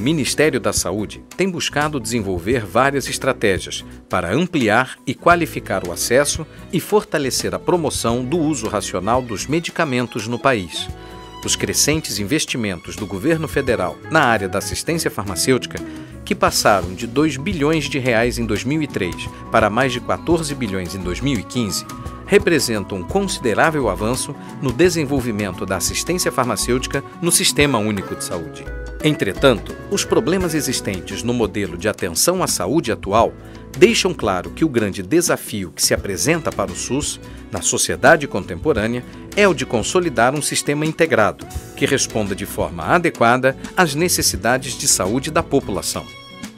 Ministério da Saúde tem buscado desenvolver várias estratégias para ampliar e qualificar o acesso e fortalecer a promoção do uso racional dos medicamentos no país. Os crescentes investimentos do governo federal na área da assistência farmacêutica, que passaram de 2 bilhões de reais em 2003 para mais de 14 bilhões em 2015, representam um considerável avanço no desenvolvimento da assistência farmacêutica no Sistema Único de Saúde. Entretanto, os problemas existentes no modelo de atenção à saúde atual deixam claro que o grande desafio que se apresenta para o SUS, na sociedade contemporânea, é o de consolidar um sistema integrado, que responda de forma adequada às necessidades de saúde da população.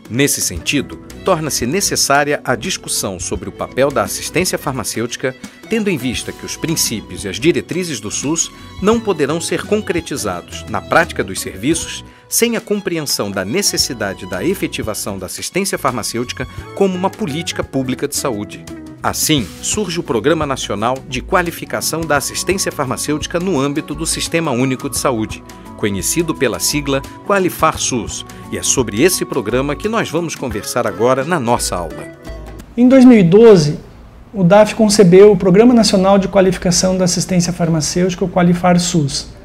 Nesse sentido, torna-se necessária a discussão sobre o papel da assistência farmacêutica, tendo em vista que os princípios e as diretrizes do SUS não poderão ser concretizados na prática dos serviços sem a compreensão da necessidade da efetivação da assistência farmacêutica como uma política pública de saúde. Assim, surge o Programa Nacional de Qualificação da Assistência Farmacêutica no âmbito do Sistema Único de Saúde, conhecido pela sigla Qualifar-SUS, e é sobre esse programa que nós vamos conversar agora na nossa aula. Em 2012, o DAF concebeu o Programa Nacional de Qualificação da Assistência Farmacêutica, o Qualifar-SUS.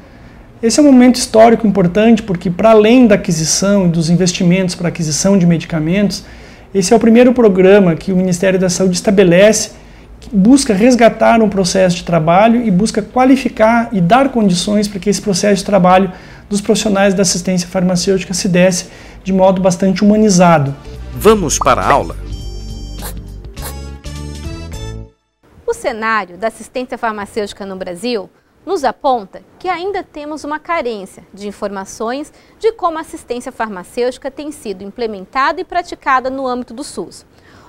Esse é um momento histórico importante porque, para além da aquisição e dos investimentos para a aquisição de medicamentos, esse é o primeiro programa que o Ministério da Saúde estabelece, que busca resgatar um processo de trabalho e busca qualificar e dar condições para que esse processo de trabalho dos profissionais da assistência farmacêutica se desse de modo bastante humanizado. Vamos para a aula. O cenário da assistência farmacêutica no Brasil nos aponta que ainda temos uma carência de informações de como a assistência farmacêutica tem sido implementada e praticada no âmbito do SUS.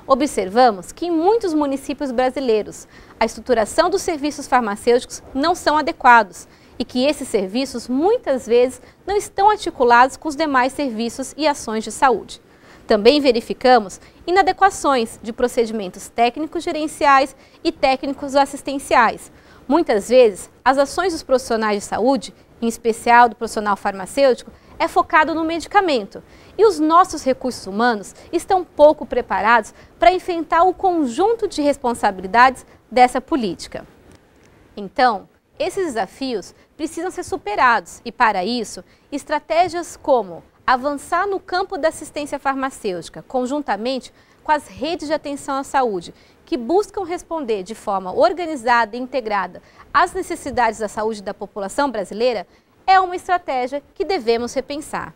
Observamos que em muitos municípios brasileiros a estruturação dos serviços farmacêuticos não são adequados e que esses serviços muitas vezes não estão articulados com os demais serviços e ações de saúde. Também verificamos inadequações de procedimentos técnicos gerenciais e técnicos assistenciais. Muitas vezes, as ações dos profissionais de saúde, em especial do profissional farmacêutico, é focado no medicamento. E os nossos recursos humanos estão pouco preparados para enfrentar o conjunto de responsabilidades dessa política. Então, esses desafios precisam ser superados e, para isso, estratégias como avançar no campo da assistência farmacêutica, conjuntamente com as redes de atenção à saúde, que buscam responder de forma organizada e integrada às necessidades da saúde da população brasileira, é uma estratégia que devemos repensar.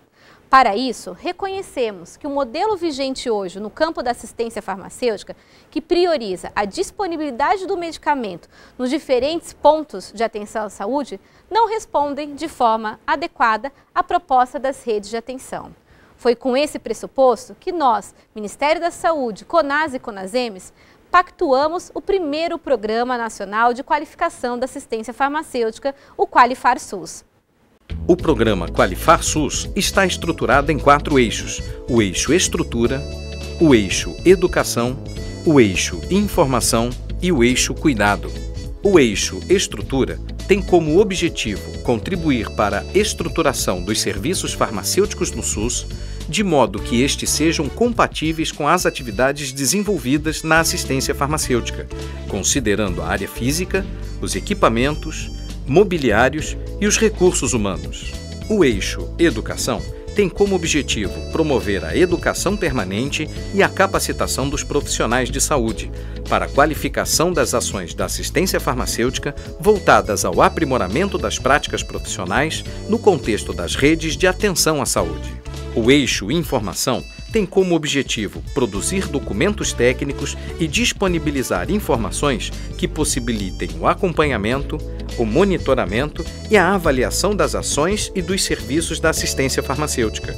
Para isso, reconhecemos que o modelo vigente hoje no campo da assistência farmacêutica, que prioriza a disponibilidade do medicamento nos diferentes pontos de atenção à saúde, não respondem de forma adequada à proposta das redes de atenção. Foi com esse pressuposto que nós, Ministério da Saúde, CONAS e CONASEMES, pactuamos o primeiro Programa Nacional de Qualificação da Assistência Farmacêutica, o Qualifar-SUS. O programa Qualifar-SUS está estruturado em 4 eixos: o eixo Estrutura, o eixo Educação, o eixo Informação e o eixo Cuidado. O eixo Estrutura tem como objetivo contribuir para a estruturação dos serviços farmacêuticos no SUS, de modo que estes sejam compatíveis com as atividades desenvolvidas na assistência farmacêutica, considerando a área física, os equipamentos, mobiliários e os recursos humanos. O eixo Educação tem como objetivo promover a educação permanente e a capacitação dos profissionais de saúde para a qualificação das ações da assistência farmacêutica voltadas ao aprimoramento das práticas profissionais no contexto das redes de atenção à saúde. O eixo Informação tem como objetivo produzir documentos técnicos e disponibilizar informações que possibilitem o acompanhamento, o monitoramento e a avaliação das ações e dos serviços da assistência farmacêutica.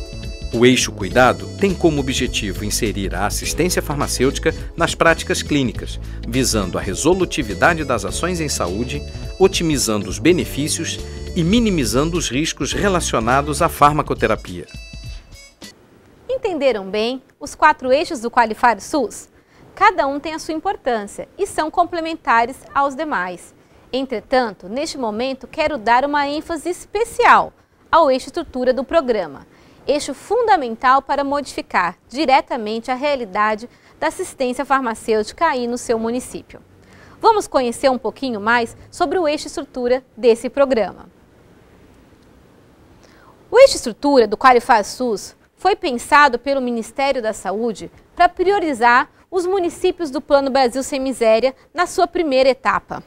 O eixo Cuidado tem como objetivo inserir a assistência farmacêutica nas práticas clínicas, visando a resolutividade das ações em saúde, otimizando os benefícios e minimizando os riscos relacionados à farmacoterapia. Entenderam bem os 4 eixos do Qualifar-SUS? Cada um tem a sua importância e são complementares aos demais. Entretanto, neste momento, quero dar uma ênfase especial ao eixo Estrutura do programa. eixo fundamental para modificar diretamente a realidade da assistência farmacêutica aí no seu município. Vamos conhecer um pouquinho mais sobre o eixo estrutura desse programa. O eixo estrutura do Qualifar SUS foi pensado pelo Ministério da Saúde para priorizar os municípios do Plano Brasil Sem Miséria na sua primeira etapa.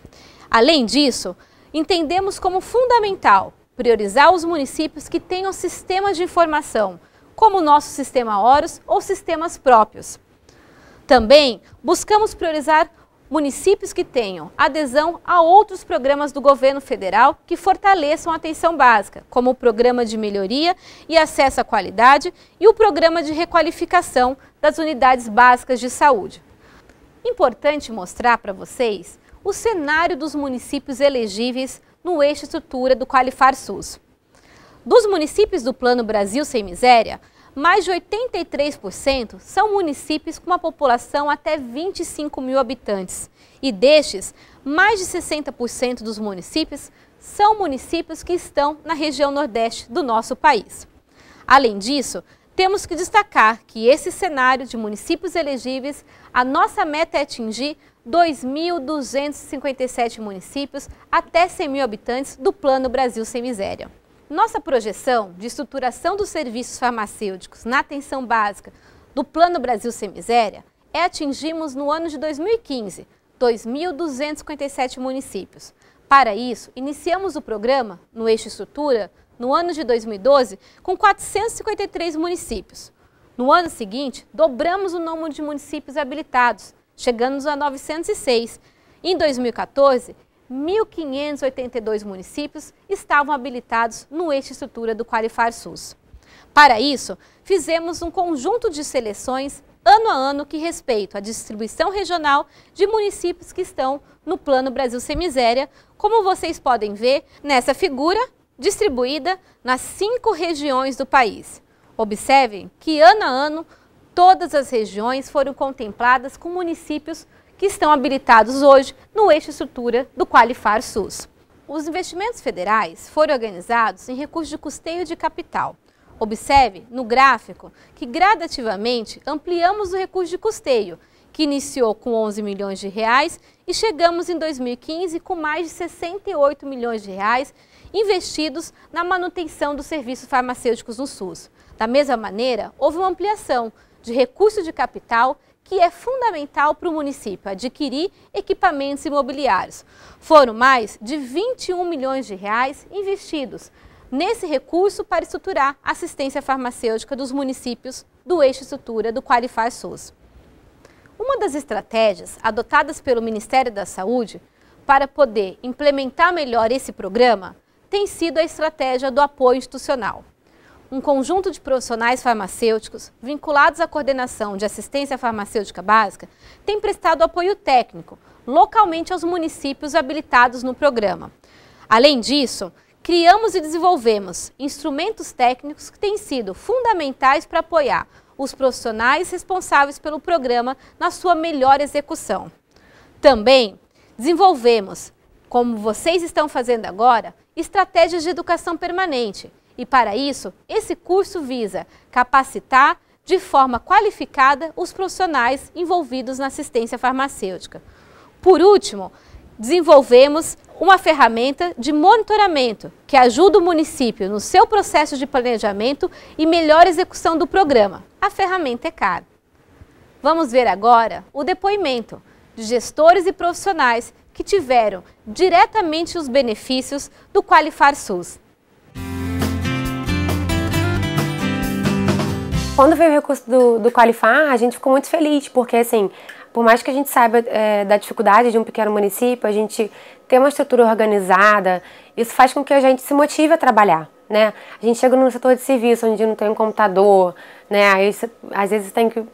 Além disso, entendemos como fundamental priorizar os municípios que tenham sistemas de informação, como o nosso Sistema Horus ou sistemas próprios. Também buscamos priorizar municípios que tenham adesão a outros programas do governo federal que fortaleçam a atenção básica, como o Programa de Melhoria e Acesso à Qualidade e o Programa de Requalificação das Unidades Básicas de Saúde. Importante mostrar para vocês o cenário dos municípios elegíveis no eixo estrutura do Qualifar SUS. Dos municípios do Plano Brasil Sem Miséria, mais de 83% são municípios com uma população até 25 mil habitantes. E destes, mais de 60% dos municípios são municípios que estão na região nordeste do nosso país. Além disso, temos que destacar que esse cenário de municípios elegíveis, a nossa meta é atingir 2.257 municípios até 100 mil habitantes do Plano Brasil Sem Miséria. Nossa projeção de estruturação dos serviços farmacêuticos na atenção básica do Plano Brasil Sem Miséria é atingirmos no ano de 2015, 2.257 municípios. Para isso, iniciamos o programa no eixo estrutura no ano de 2012 com 453 municípios. No ano seguinte, dobramos o número de municípios habilitados, chegando a 906. Em 2014, 1.582 municípios estavam habilitados no eixo estrutura do Qualifar SUS. Para isso, fizemos um conjunto de seleções ano a ano que respeitam a distribuição regional de municípios que estão no Plano Brasil Sem Miséria, como vocês podem ver nessa figura, distribuída nas 5 regiões do país. Observem que ano a ano todas as regiões foram contempladas com municípios que estão habilitados hoje no eixo estrutura do Qualifar SUS. Os investimentos federais foram organizados em recursos de custeio de capital. Observe no gráfico que gradativamente ampliamos o recurso de custeio, que iniciou com 11 milhões de reais e chegamos em 2015 com mais de 68 milhões de reais investidos na manutenção dos serviços farmacêuticos no SUS. Da mesma maneira, houve uma ampliação de recurso de capital que é fundamental para o município adquirir equipamentos imobiliários. Foram mais de 21 milhões de reais investidos nesse recurso para estruturar a assistência farmacêutica dos municípios do eixo estrutura do Qualifar SUS. Uma das estratégias adotadas pelo Ministério da Saúde para poder implementar melhor esse programa tem sido a estratégia do apoio institucional. Um conjunto de profissionais farmacêuticos vinculados à coordenação de assistência farmacêutica básica tem prestado apoio técnico localmente aos municípios habilitados no programa. Além disso, criamos e desenvolvemos instrumentos técnicos que têm sido fundamentais para apoiar os profissionais responsáveis pelo programa na sua melhor execução. Também desenvolvemos, como vocês estão fazendo agora, estratégias de educação permanente. E para isso, esse curso visa capacitar de forma qualificada os profissionais envolvidos na assistência farmacêutica. Por último, desenvolvemos uma ferramenta de monitoramento que ajuda o município no seu processo de planejamento e melhor execução do programa. A ferramenta é cara. Vamos ver agora o depoimento de gestores e profissionais que tiveram diretamente os benefícios do Qualifar SUS. Quando veio o recurso do Qualifar, a gente ficou muito feliz, porque assim, por mais que a gente saiba da dificuldade de um pequeno município, a gente ter uma estrutura organizada, isso faz com que a gente se motive a trabalhar, né? A gente chega num setor de serviço onde não tem um computador, né? Aí às vezes tem que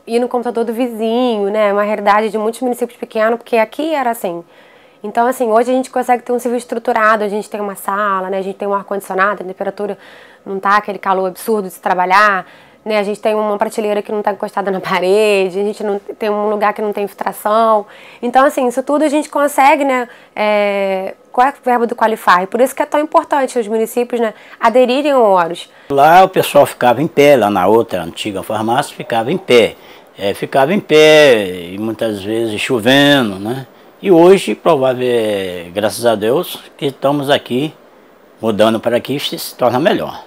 ir no computador do vizinho, né? Uma realidade de muitos municípios pequenos, porque aqui era assim. Então, assim, hoje a gente consegue ter um serviço estruturado, a gente tem uma sala, né? A gente tem um ar-condicionado, a temperatura não tá aquele calor absurdo de se trabalhar, né? A gente tem uma prateleira que não está encostada na parede, a gente não tem um lugar que não tem filtração. Então, assim, isso tudo a gente consegue, né, qual é a verba do Qualifar. E por isso que é tão importante os municípios, né, aderirem ao Horus. Lá o pessoal ficava em pé, lá na outra antiga farmácia ficava em pé. Ficava em pé e muitas vezes chovendo, né? E hoje, graças a Deus, que estamos aqui, mudando para aqui, se torna melhor.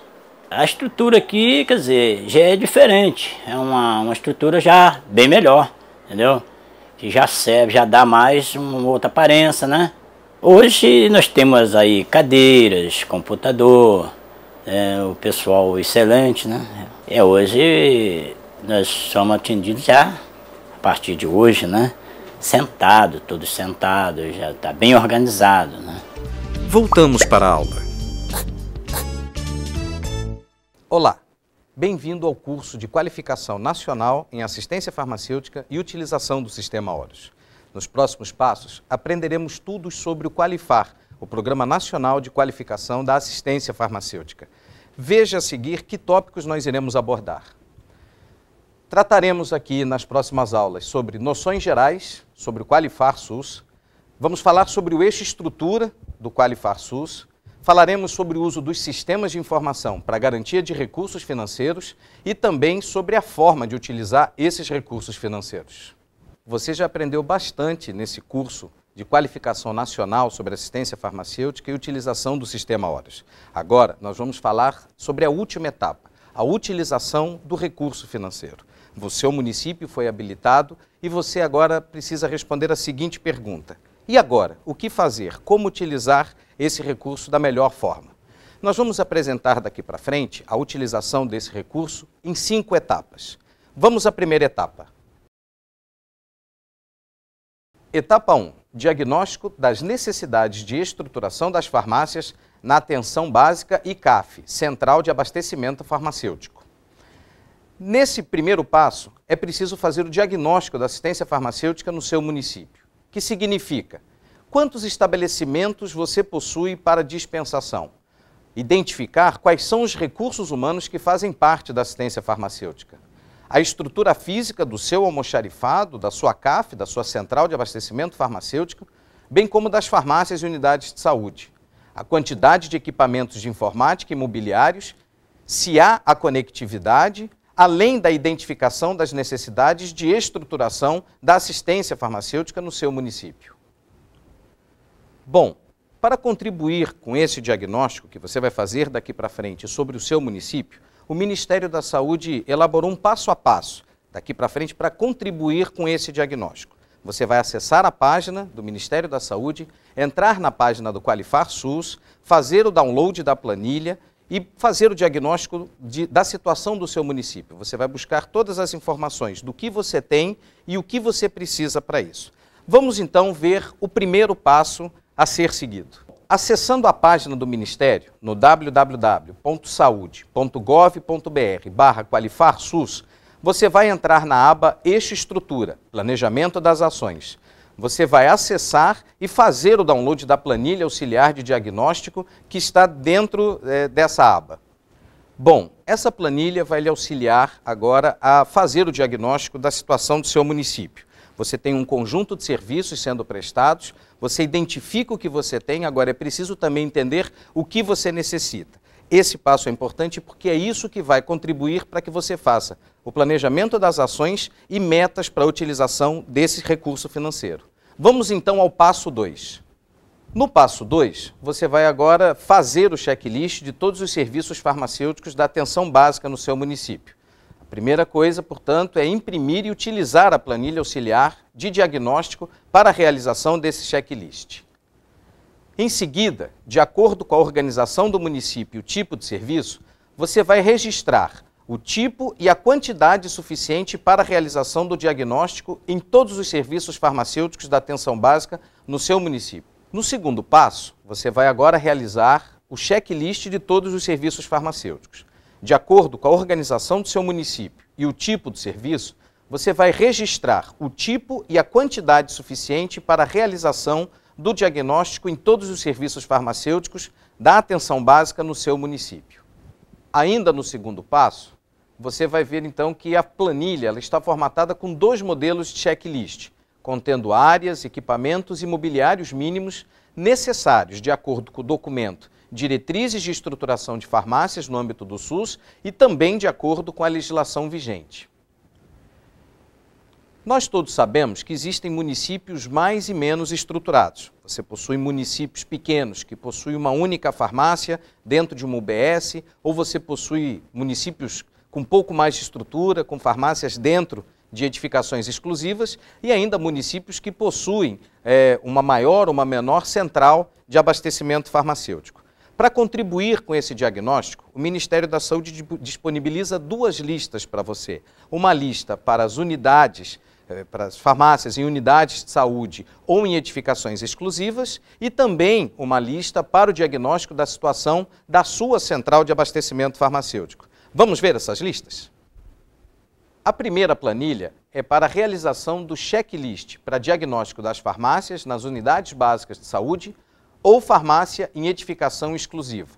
A estrutura aqui, quer dizer, já é diferente, é uma estrutura já bem melhor, entendeu? Que já serve, já dá mais uma outra aparência, né? Hoje nós temos aí cadeiras, computador, o pessoal excelente, né? Hoje nós somos atendidos já, a partir de hoje, né? Sentado, todos sentados, já está bem organizado, né? Voltamos para a aula. Olá, bem-vindo ao curso de Qualificação Nacional em Assistência Farmacêutica e Utilização do Sistema Horus. Nos próximos passos, aprenderemos tudo sobre o Qualifar, o Programa Nacional de Qualificação da Assistência Farmacêutica. Veja a seguir que tópicos nós iremos abordar. Trataremos aqui nas próximas aulas sobre noções gerais, sobre o Qualifar SUS. Vamos falar sobre o eixo estrutura do Qualifar SUS. Falaremos sobre o uso dos sistemas de informação para garantia de recursos financeiros e também sobre a forma de utilizar esses recursos financeiros. Você já aprendeu bastante nesse curso de Qualificação Nacional sobre Assistência Farmacêutica e Utilização do Sistema Horus. Agora, nós vamos falar sobre a última etapa, a utilização do recurso financeiro. O seu município foi habilitado e você agora precisa responder a seguinte pergunta. E agora, o que fazer? Como utilizar esse recurso da melhor forma? Nós vamos apresentar daqui para frente a utilização desse recurso em 5 etapas. Vamos à primeira etapa. Etapa 1. Diagnóstico das necessidades de estruturação das farmácias na atenção básica e CAF, Central de Abastecimento Farmacêutico. Nesse primeiro passo, é preciso fazer o diagnóstico da assistência farmacêutica no seu município, que significa quantos estabelecimentos você possui para dispensação, identificar quais são os recursos humanos que fazem parte da assistência farmacêutica, a estrutura física do seu almoxarifado, da sua CAF, da sua Central de Abastecimento Farmacêutico, bem como das farmácias e unidades de saúde, a quantidade de equipamentos de informática e mobiliários, se há a conectividade, além da identificação das necessidades de estruturação da assistência farmacêutica no seu município. Bom, para contribuir com esse diagnóstico que você vai fazer daqui para frente sobre o seu município, o Ministério da Saúde elaborou um passo a passo daqui para frente para contribuir com esse diagnóstico. Você vai acessar a página do Ministério da Saúde, entrar na página do Qualifar SUS, fazer o download da planilha e fazer o diagnóstico da situação do seu município. Você vai buscar todas as informações do que você tem e o que você precisa para isso. Vamos então ver o primeiro passo a ser seguido. Acessando a página do Ministério no www.saude.gov.br/Qualifar-SUS, você vai entrar na aba Eixo Estrutura, Planejamento das Ações. Você vai acessar e fazer o download da planilha auxiliar de diagnóstico que está dentro dessa aba. Bom, essa planilha vai lhe auxiliar agora a fazer o diagnóstico da situação do seu município. Você tem um conjunto de serviços sendo prestados, você identifica o que você tem, agora é preciso também entender o que você necessita. Esse passo é importante porque é isso que vai contribuir para que você faça o planejamento das ações e metas para a utilização desse recurso financeiro. Vamos então ao passo 2. No passo 2, você vai agora fazer o checklist de todos os serviços farmacêuticos da atenção básica no seu município. A primeira coisa, portanto, é imprimir e utilizar a planilha auxiliar de diagnóstico para a realização desse checklist. Em seguida, de acordo com a organização do município e o tipo de serviço, você vai registrar o tipo e a quantidade suficiente para a realização do diagnóstico em todos os serviços farmacêuticos da atenção básica no seu município. No segundo passo, você vai agora realizar o checklist de todos os serviços farmacêuticos. De acordo com a organização do seu município e o tipo do serviço, você vai registrar o tipo e a quantidade suficiente para a realização do diagnóstico em todos os serviços farmacêuticos da atenção básica no seu município. Ainda no segundo passo, você vai ver então que a planilha ela está formatada com 2 modelos de checklist, contendo áreas, equipamentos e mobiliários mínimos necessários de acordo com o documento Diretrizes de Estruturação de Farmácias no âmbito do SUS e também de acordo com a legislação vigente. Nós todos sabemos que existem municípios mais e menos estruturados. Você possui municípios pequenos que possuem uma única farmácia dentro de uma UBS, ou você possui municípios com um pouco mais de estrutura, com farmácias dentro de edificações exclusivas, e ainda municípios que possuem uma maior ou uma menor central de abastecimento farmacêutico. Para contribuir com esse diagnóstico, o Ministério da Saúde disponibiliza duas listas para você. Uma lista para as unidades, para as farmácias em unidades de saúde ou em edificações exclusivas, e também uma lista para o diagnóstico da situação da sua central de abastecimento farmacêutico. Vamos ver essas listas? A primeira planilha é para a realização do checklist para diagnóstico das farmácias nas unidades básicas de saúde ou farmácia em edificação exclusiva.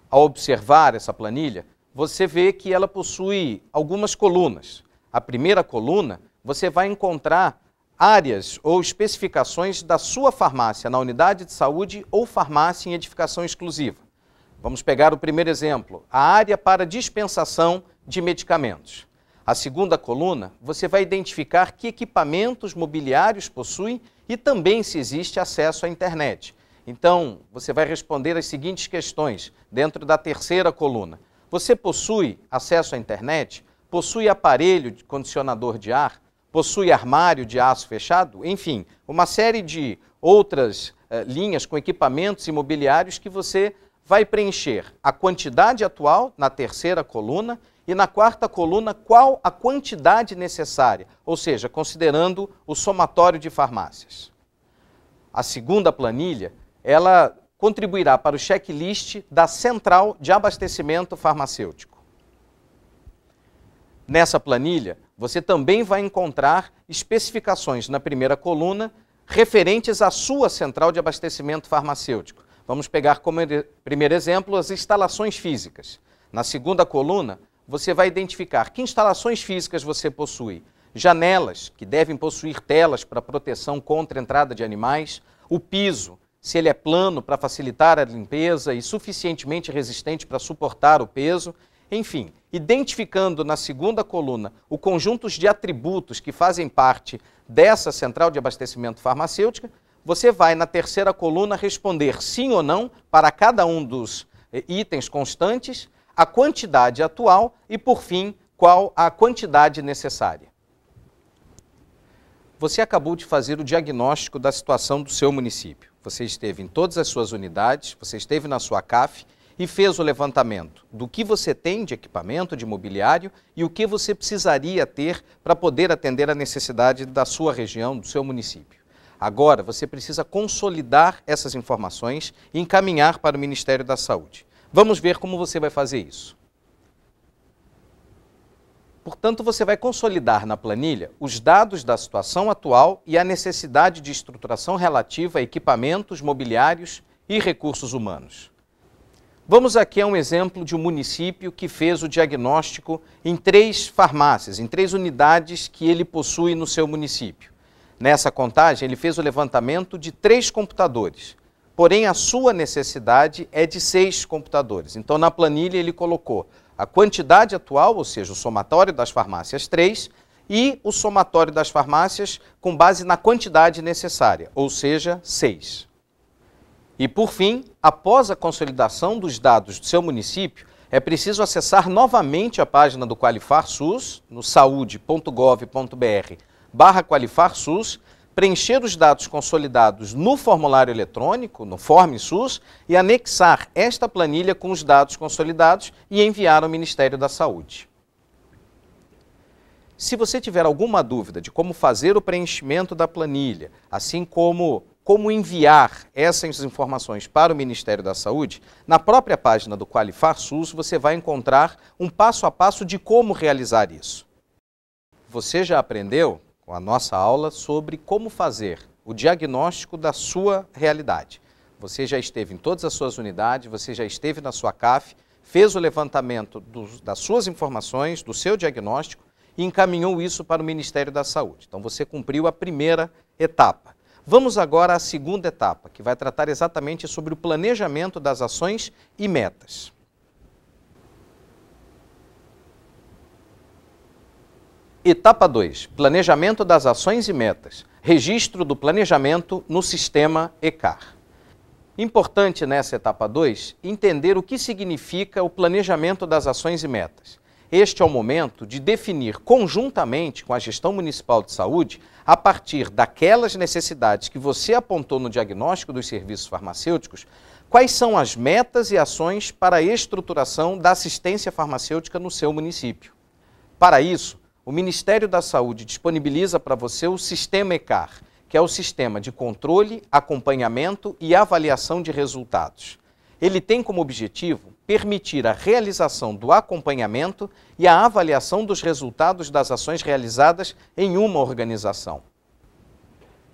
Ao observar essa planilha, você vê que ela possui algumas colunas. A primeira coluna, você vai encontrar áreas ou especificações da sua farmácia na unidade de saúde ou farmácia em edificação exclusiva. Vamos pegar o primeiro exemplo, a área para dispensação de medicamentos. A segunda coluna, você vai identificar que equipamentos mobiliários possui e também se existe acesso à internet. Então, você vai responder as seguintes questões dentro da terceira coluna. Você possui acesso à internet? Possui aparelho de condicionador de ar? Possui armário de aço fechado? Enfim, uma série de outras linhas com equipamentos imobiliários que você vai preencher a quantidade atual na terceira coluna e na quarta coluna qual a quantidade necessária, ou seja, considerando o somatório de farmácias. A segunda planilha, ela contribuirá para o checklist da central de abastecimento farmacêutico. Nessa planilha, você também vai encontrar especificações na primeira coluna referentes à sua central de abastecimento farmacêutico. Vamos pegar como primeiro exemplo as instalações físicas. Na segunda coluna, você vai identificar que instalações físicas você possui. Janelas, que devem possuir telas para proteção contra a entrada de animais. O piso, se ele é plano para facilitar a limpeza e suficientemente resistente para suportar o peso. Enfim, identificando na segunda coluna o conjunto de atributos que fazem parte dessa central de abastecimento farmacêutica, você vai na terceira coluna responder sim ou não para cada um dos itens constantes, a quantidade atual e, por fim, qual a quantidade necessária. Você acabou de fazer o diagnóstico da situação do seu município. Você esteve em todas as suas unidades, você esteve na sua CAF e fez o levantamento do que você tem de equipamento, de mobiliário e o que você precisaria ter para poder atender a necessidade da sua região, do seu município. Agora, você precisa consolidar essas informações e encaminhar para o Ministério da Saúde. Vamos ver como você vai fazer isso. Portanto, você vai consolidar na planilha os dados da situação atual e a necessidade de estruturação relativa a equipamentos, mobiliários e recursos humanos. Vamos aqui a um exemplo de um município que fez o diagnóstico em 3 farmácias, em 3 unidades que ele possui no seu município. Nessa contagem, ele fez o levantamento de 3 computadores. Porém, a sua necessidade é de 6 computadores. Então, na planilha, ele colocou a quantidade atual, ou seja, o somatório das farmácias 3, e o somatório das farmácias com base na quantidade necessária, ou seja, 6. E, por fim, após a consolidação dos dados do seu município, é preciso acessar novamente a página do Qualifar SUS, no saude.gov.br/Qualifar SUS, preencher os dados consolidados no formulário eletrônico, no Form SUS, e anexar esta planilha com os dados consolidados e enviar ao Ministério da Saúde. Se você tiver alguma dúvida de como fazer o preenchimento da planilha, assim como enviar essas informações para o Ministério da Saúde, na própria página do Qualifar SUS você vai encontrar um passo a passo de como realizar isso. Você já aprendeu com a nossa aula sobre como fazer o diagnóstico da sua realidade. Você já esteve em todas as suas unidades, você já esteve na sua CAF, fez o levantamento das suas informações, do seu diagnóstico e encaminhou isso para o Ministério da Saúde. Então você cumpriu a primeira etapa. Vamos agora à segunda etapa, que vai tratar exatamente sobre o planejamento das ações e metas. Etapa 2, planejamento das ações e metas, registro do planejamento no sistema ECAR. Importante nessa etapa 2 entender o que significa o planejamento das ações e metas. Este é o momento de definir conjuntamente com a gestão municipal de saúde, a partir daquelas necessidades que você apontou no diagnóstico dos serviços farmacêuticos, quais são as metas e ações para a estruturação da assistência farmacêutica no seu município. Para isso, o Ministério da Saúde disponibiliza para você o Sistema ECAR, que é o sistema de controle, acompanhamento e avaliação de resultados. Ele tem como objetivo permitir a realização do acompanhamento e a avaliação dos resultados das ações realizadas em uma organização.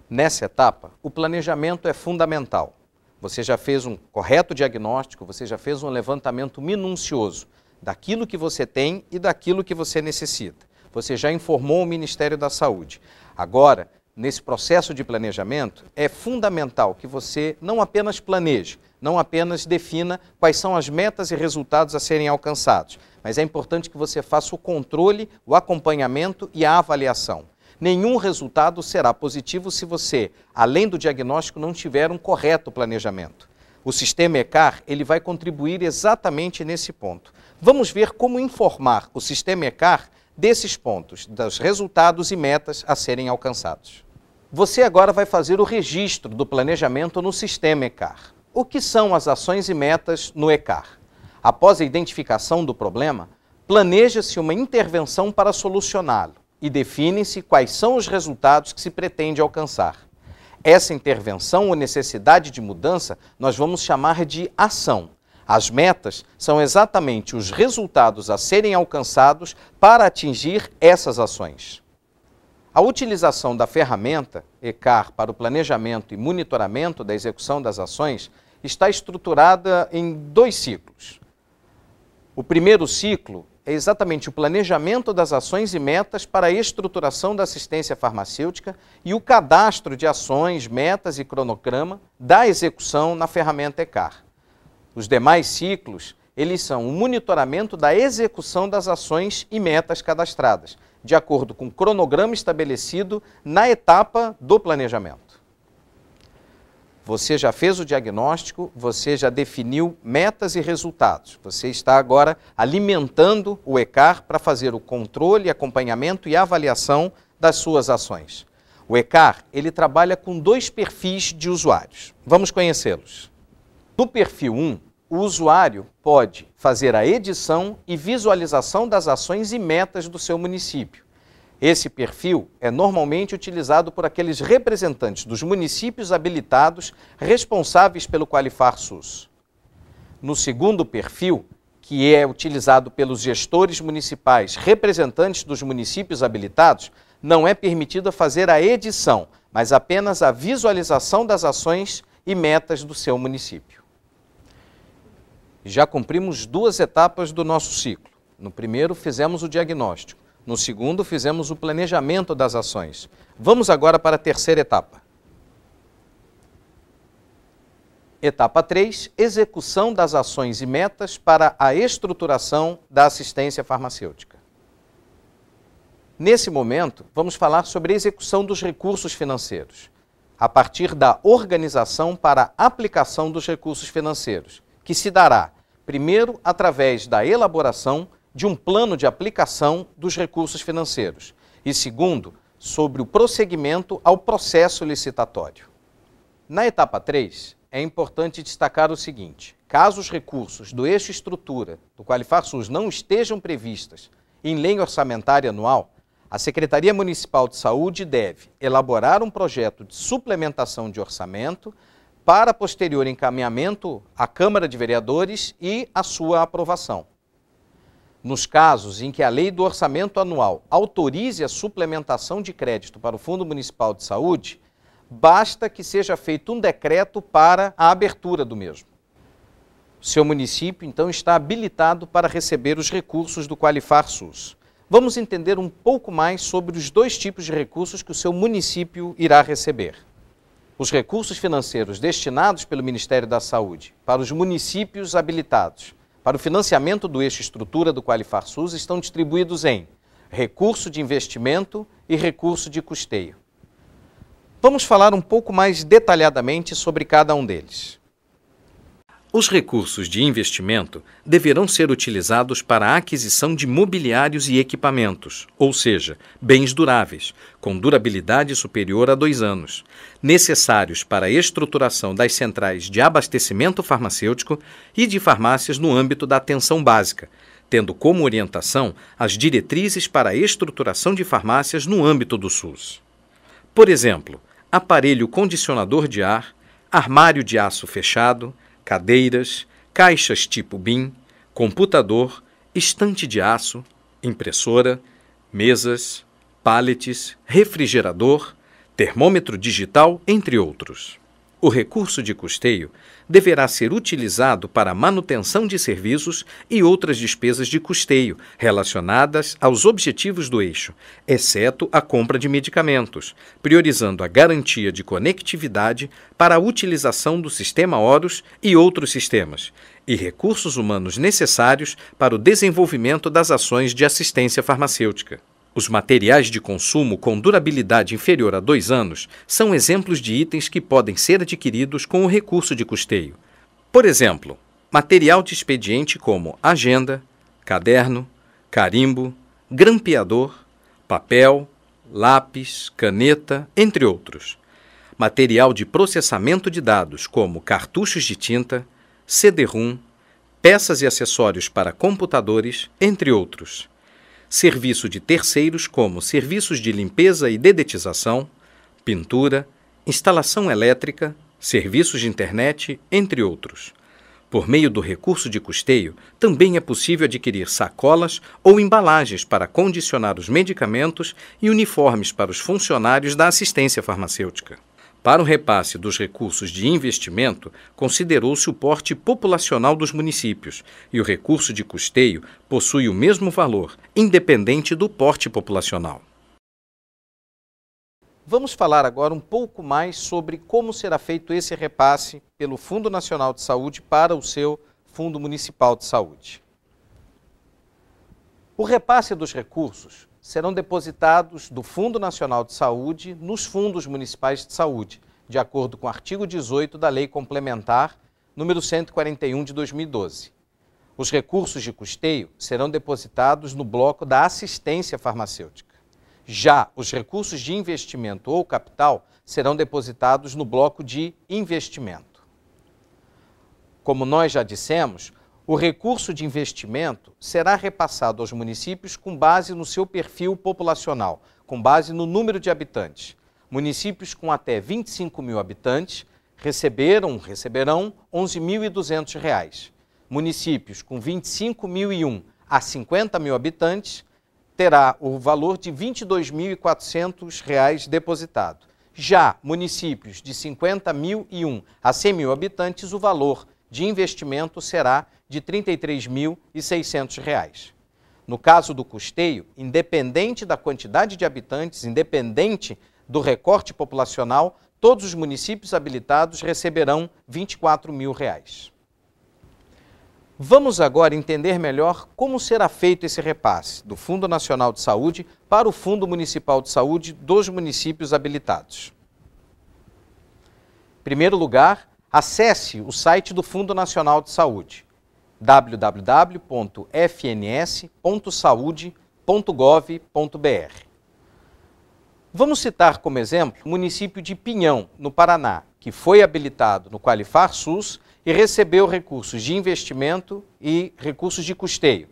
Nessa etapa, o planejamento é fundamental. Você já fez um correto diagnóstico, você já fez um levantamento minucioso daquilo que você tem e daquilo que você necessita. Você já informou o Ministério da Saúde. Agora, nesse processo de planejamento, é fundamental que você não apenas planeje, não apenas defina quais são as metas e resultados a serem alcançados, mas é importante que você faça o controle, o acompanhamento e a avaliação. Nenhum resultado será positivo se você, além do diagnóstico, não tiver um correto planejamento. O sistema ECAR ele vai contribuir exatamente nesse ponto. Vamos ver como informar o sistema ECAR desses pontos, dos resultados e metas a serem alcançados. Você agora vai fazer o registro do planejamento no sistema ECAR. O que são as ações e metas no ECAR? Após a identificação do problema, planeja-se uma intervenção para solucioná-lo e define-se quais são os resultados que se pretende alcançar. Essa intervenção ou necessidade de mudança nós vamos chamar de ação. As metas são exatamente os resultados a serem alcançados para atingir essas ações. A utilização da ferramenta ECAR para o planejamento e monitoramento da execução das ações está estruturada em 2 ciclos. O primeiro ciclo é exatamente o planejamento das ações e metas para a estruturação da assistência farmacêutica e o cadastro de ações, metas e cronograma da execução na ferramenta ECAR. Os demais ciclos, eles são o monitoramento da execução das ações e metas cadastradas, de acordo com o cronograma estabelecido na etapa do planejamento. Você já fez o diagnóstico, você já definiu metas e resultados. Você está agora alimentando o ECAR para fazer o controle, acompanhamento e avaliação das suas ações. O ECAR, ele trabalha com 2 perfis de usuários. Vamos conhecê-los. No perfil 1, o usuário pode fazer a edição e visualização das ações e metas do seu município. Esse perfil é normalmente utilizado por aqueles representantes dos municípios habilitados responsáveis pelo Qualifar SUS. No segundo perfil, que é utilizado pelos gestores municipais representantes dos municípios habilitados, não é permitida fazer a edição, mas apenas a visualização das ações e metas do seu município. Já cumprimos 2 etapas do nosso ciclo. No primeiro, fizemos o diagnóstico. No segundo, fizemos o planejamento das ações. Vamos agora para a terceira etapa. Etapa 3, execução das ações e metas para a estruturação da assistência farmacêutica. Nesse momento, vamos falar sobre a execução dos recursos financeiros, a partir da organização para a aplicação dos recursos financeiros, que se dará, primeiro, através da elaboração de um plano de aplicação dos recursos financeiros e, segundo, sobre o prosseguimento ao processo licitatório. Na etapa 3, é importante destacar o seguinte: caso os recursos do eixo estrutura do Qualifar SUS não estejam previstas em lei orçamentária anual, a Secretaria Municipal de Saúde deve elaborar um projeto de suplementação de orçamento para posterior encaminhamento à Câmara de Vereadores e a sua aprovação. Nos casos em que a Lei do Orçamento Anual autorize a suplementação de crédito para o Fundo Municipal de Saúde, basta que seja feito um decreto para a abertura do mesmo. O seu município, então, está habilitado para receber os recursos do Qualifar SUS. Vamos entender um pouco mais sobre os 2 tipos de recursos que o seu município irá receber. Os recursos financeiros destinados pelo Ministério da Saúde para os municípios habilitados para o financiamento do eixo estrutura do Qualifar SUS estão distribuídos em recurso de investimento e recurso de custeio. Vamos falar um pouco mais detalhadamente sobre cada um deles. Os recursos de investimento deverão ser utilizados para a aquisição de mobiliários e equipamentos, ou seja, bens duráveis, com durabilidade superior a 2 anos, necessários para a estruturação das centrais de abastecimento farmacêutico e de farmácias no âmbito da atenção básica, tendo como orientação as diretrizes para a estruturação de farmácias no âmbito do SUS. Por exemplo, aparelho condicionador de ar, armário de aço fechado, cadeiras, caixas tipo BIM, computador, estante de aço, impressora, mesas, pallets, refrigerador, termômetro digital, entre outros. O recurso de custeio deverá ser utilizado para a manutenção de serviços e outras despesas de custeio relacionadas aos objetivos do eixo, exceto a compra de medicamentos, priorizando a garantia de conectividade para a utilização do sistema Horus e outros sistemas, e recursos humanos necessários para o desenvolvimento das ações de assistência farmacêutica. Os materiais de consumo com durabilidade inferior a 2 anos são exemplos de itens que podem ser adquiridos com o recurso de custeio. Por exemplo, material de expediente como agenda, caderno, carimbo, grampeador, papel, lápis, caneta, entre outros. Material de processamento de dados como cartuchos de tinta, CD-ROM, peças e acessórios para computadores, entre outros. Serviço de terceiros como serviços de limpeza e dedetização, pintura, instalação elétrica, serviços de internet, entre outros. Por meio do recurso de custeio, também é possível adquirir sacolas ou embalagens para condicionar os medicamentos e uniformes para os funcionários da assistência farmacêutica. Para o repasse dos recursos de investimento, considerou-se o porte populacional dos municípios, e o recurso de custeio possui o mesmo valor, independente do porte populacional. Vamos falar agora um pouco mais sobre como será feito esse repasse pelo Fundo Nacional de Saúde para o seu Fundo Municipal de Saúde. O repasse dos recursos serão depositados do Fundo Nacional de Saúde nos fundos municipais de saúde, de acordo com o artigo 18 da Lei Complementar número 141 de 2012. Os recursos de custeio serão depositados no bloco da assistência farmacêutica. Já os recursos de investimento ou capital serão depositados no bloco de investimento. Como nós já dissemos, o recurso de investimento será repassado aos municípios com base no seu perfil populacional, com base no número de habitantes. Municípios com até 25 mil habitantes receberão R$ 11.200. Municípios com 25.001 a 50 mil habitantes terá o valor de R$ 22.400 depositado. Já municípios de 50.001 a 100 mil habitantes, o valor de investimento será de R$ 33.600. No caso do custeio, independente da quantidade de habitantes, independente do recorte populacional, todos os municípios habilitados receberão R$ 24.000. Vamos agora entender melhor como será feito esse repasse do Fundo Nacional de Saúde para o Fundo Municipal de Saúde dos municípios habilitados. Em primeiro lugar, acesse o site do Fundo Nacional de Saúde, www.fns.saude.gov.br. Vamos citar como exemplo o município de Pinhão, no Paraná, que foi habilitado no Qualifar SUS e recebeu recursos de investimento e recursos de custeio.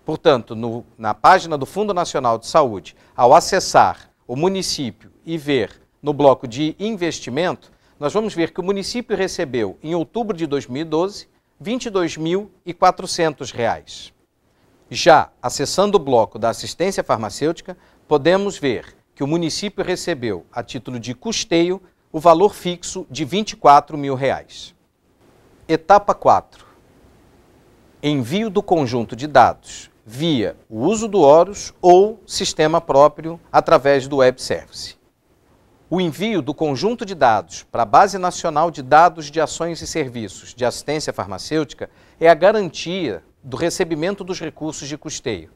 Portanto, na página do Fundo Nacional de Saúde, ao acessar o município e ver no bloco de investimento, nós vamos ver que o município recebeu, em outubro de 2012, R$ 22.400. Já, acessando o bloco da assistência farmacêutica, podemos ver que o município recebeu, a título de custeio, o valor fixo de R$ 24.000. Etapa 4. Envio do conjunto de dados via o uso do Horus ou sistema próprio através do Web Service. O envio do conjunto de dados para a Base Nacional de Dados de Ações e Serviços de Assistência Farmacêutica é a garantia do recebimento dos recursos de custeio.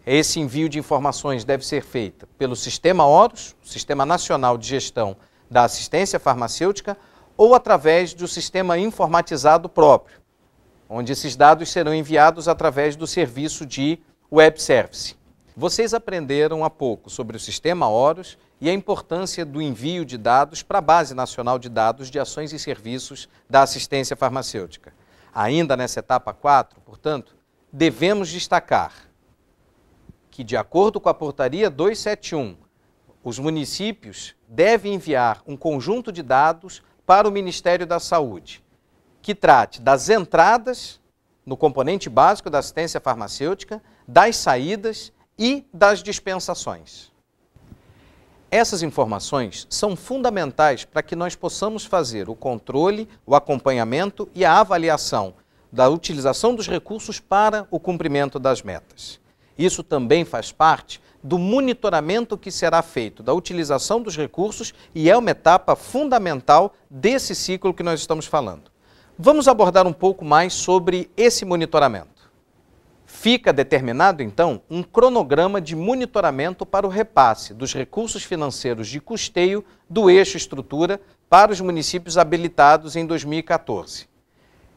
Esse envio de informações deve ser feito pelo Sistema Horus, Sistema Nacional de Gestão da Assistência Farmacêutica, ou através do sistema informatizado próprio, onde esses dados serão enviados através do serviço de web service. Vocês aprenderam há pouco sobre o Sistema Horus e a importância do envio de dados para a Base Nacional de Dados de Ações e Serviços da Assistência Farmacêutica. Ainda nessa etapa 4, portanto, devemos destacar que, de acordo com a Portaria 271, os municípios devem enviar um conjunto de dados para o Ministério da Saúde, que trate das entradas no componente básico da assistência farmacêutica, das saídas e das dispensações. Essas informações são fundamentais para que nós possamos fazer o controle, o acompanhamento e a avaliação da utilização dos recursos para o cumprimento das metas. Isso também faz parte do monitoramento que será feito da utilização dos recursos e é uma etapa fundamental desse ciclo que nós estamos falando. Vamos abordar um pouco mais sobre esse monitoramento. Fica determinado, então, um cronograma de monitoramento para o repasse dos recursos financeiros de custeio do eixo estrutura para os municípios habilitados em 2014.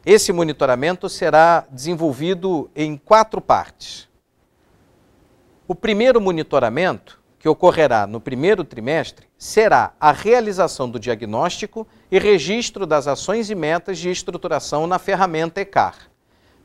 Esse monitoramento será desenvolvido em 4 partes. O primeiro monitoramento, que ocorrerá no primeiro trimestre, será a realização do diagnóstico e registro das ações e metas de estruturação na ferramenta ECAR.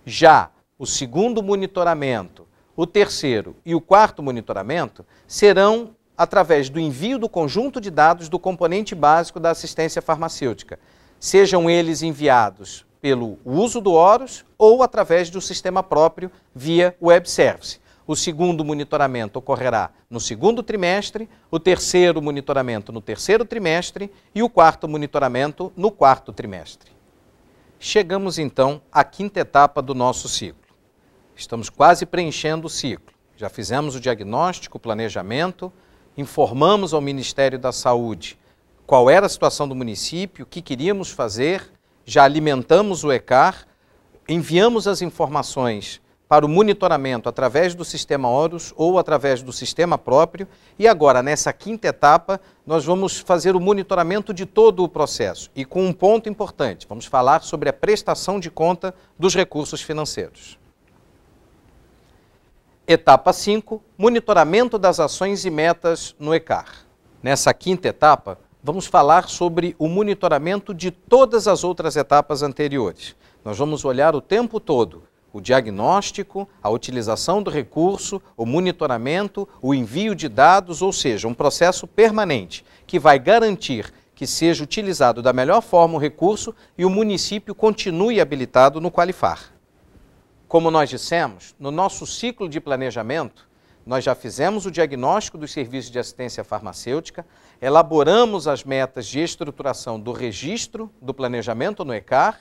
Já o segundo monitoramento, o terceiro e o quarto monitoramento serão através do envio do conjunto de dados do componente básico da assistência farmacêutica, sejam eles enviados pelo uso do Horus ou através do sistema próprio via web service. O segundo monitoramento ocorrerá no segundo trimestre, o terceiro monitoramento no terceiro trimestre e o quarto monitoramento no quarto trimestre. Chegamos então à 5ª etapa do nosso ciclo. Estamos quase preenchendo o ciclo. Já fizemos o diagnóstico, o planejamento, informamos ao Ministério da Saúde qual era a situação do município, o que queríamos fazer, já alimentamos o ECAR, enviamos as informações para o monitoramento através do Sistema Horus ou através do sistema próprio e agora, nessa 5ª etapa, nós vamos fazer o monitoramento de todo o processo e com um ponto importante, vamos falar sobre a prestação de conta dos recursos financeiros. Etapa 5, monitoramento das ações e metas no ECAR. Nessa 5ª etapa, vamos falar sobre o monitoramento de todas as outras etapas anteriores. Nós vamos olhar o tempo todo o diagnóstico, a utilização do recurso, o monitoramento, o envio de dados, ou seja, um processo permanente que vai garantir que seja utilizado da melhor forma o recurso e o município continue habilitado no Qualifar. Como nós dissemos, no nosso ciclo de planejamento, nós já fizemos o diagnóstico dos serviços de assistência farmacêutica, elaboramos as metas de estruturação do registro do planejamento no ECAR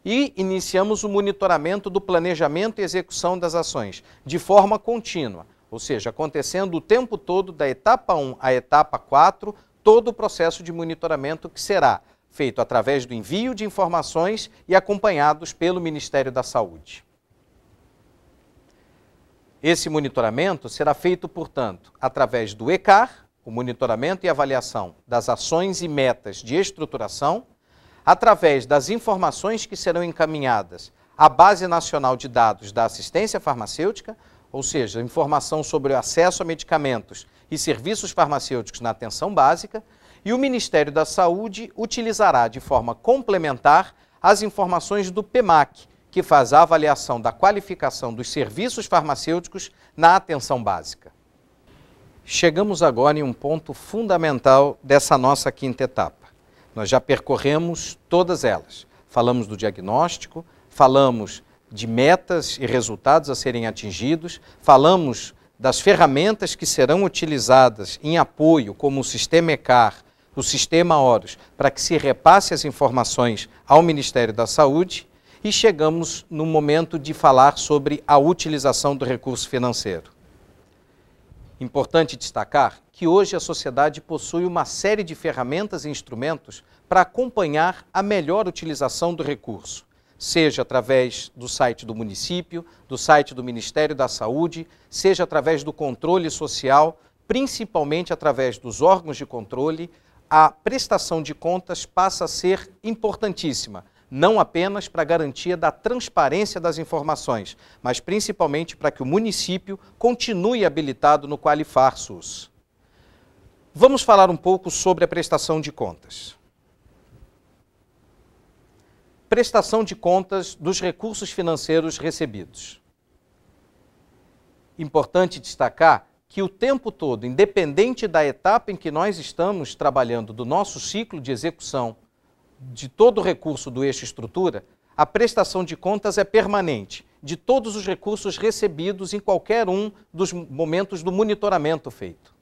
e iniciamos o monitoramento do planejamento e execução das ações de forma contínua, ou seja, acontecendo o tempo todo da etapa 1 à etapa 4, todo o processo de monitoramento que será feito através do envio de informações e acompanhados pelo Ministério da Saúde. Esse monitoramento será feito, portanto, através do ECAR, o monitoramento e avaliação das ações e metas de estruturação, através das informações que serão encaminhadas à Base Nacional de Dados da Assistência Farmacêutica, ou seja, informação sobre o acesso a medicamentos e serviços farmacêuticos na atenção básica, e o Ministério da Saúde utilizará de forma complementar as informações do PEMAC, que faz a avaliação da qualificação dos serviços farmacêuticos na atenção básica. Chegamos agora em um ponto fundamental dessa nossa 5ª etapa. Nós já percorremos todas elas. Falamos do diagnóstico, falamos de metas e resultados a serem atingidos, falamos das ferramentas que serão utilizadas em apoio, como o sistema ECAR, o sistema Horus, para que se repasse as informações ao Ministério da Saúde, e chegamos no momento de falar sobre a utilização do recurso financeiro. Importante destacar que hoje a sociedade possui uma série de ferramentas e instrumentos para acompanhar a melhor utilização do recurso, seja através do site do município, do site do Ministério da Saúde, seja através do controle social, principalmente através dos órgãos de controle. A prestação de contas passa a ser importantíssima, não apenas para a garantia da transparência das informações, mas principalmente para que o município continue habilitado no Qualifar SUS. Vamos falar um pouco sobre a prestação de contas. Prestação de contas dos recursos financeiros recebidos. Importante destacar que o tempo todo, independente da etapa em que nós estamos trabalhando do nosso ciclo de execução de todo o recurso do eixo estrutura, a prestação de contas é permanente, de todos os recursos recebidos em qualquer um dos momentos do monitoramento feito.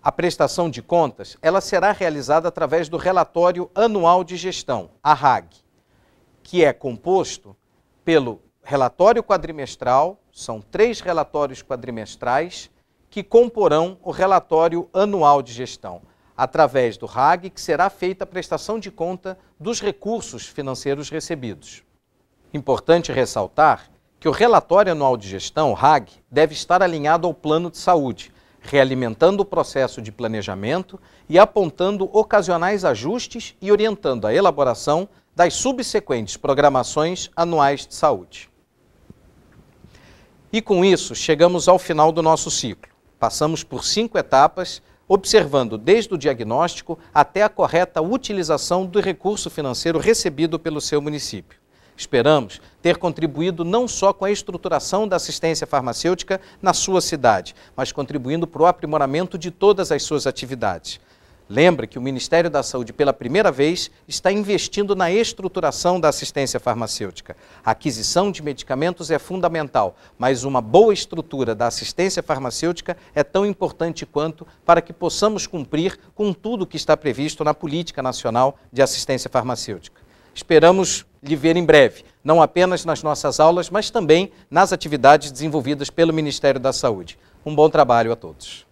A prestação de contas, ela será realizada através do Relatório Anual de Gestão, a RAG, que é composto pelo relatório quadrimestral, são 3 relatórios quadrimestrais que comporão o Relatório Anual de Gestão, através do RAG, que será feita a prestação de conta dos recursos financeiros recebidos. Importante ressaltar que o Relatório Anual de Gestão, RAG, deve estar alinhado ao plano de saúde, realimentando o processo de planejamento e apontando ocasionais ajustes e orientando a elaboração das subsequentes programações anuais de saúde. E com isso, chegamos ao final do nosso ciclo. Passamos por 5 etapas, observando desde o diagnóstico até a correta utilização do recurso financeiro recebido pelo seu município. Esperamos ter contribuído não só com a estruturação da assistência farmacêutica na sua cidade, mas contribuindo para o aprimoramento de todas as suas atividades. Lembre que o Ministério da Saúde, pela primeira vez, está investindo na estruturação da assistência farmacêutica. A aquisição de medicamentos é fundamental, mas uma boa estrutura da assistência farmacêutica é tão importante quanto para que possamos cumprir com tudo que está previsto na Política Nacional de Assistência Farmacêutica. Esperamos lhe ver em breve, não apenas nas nossas aulas, mas também nas atividades desenvolvidas pelo Ministério da Saúde. Um bom trabalho a todos.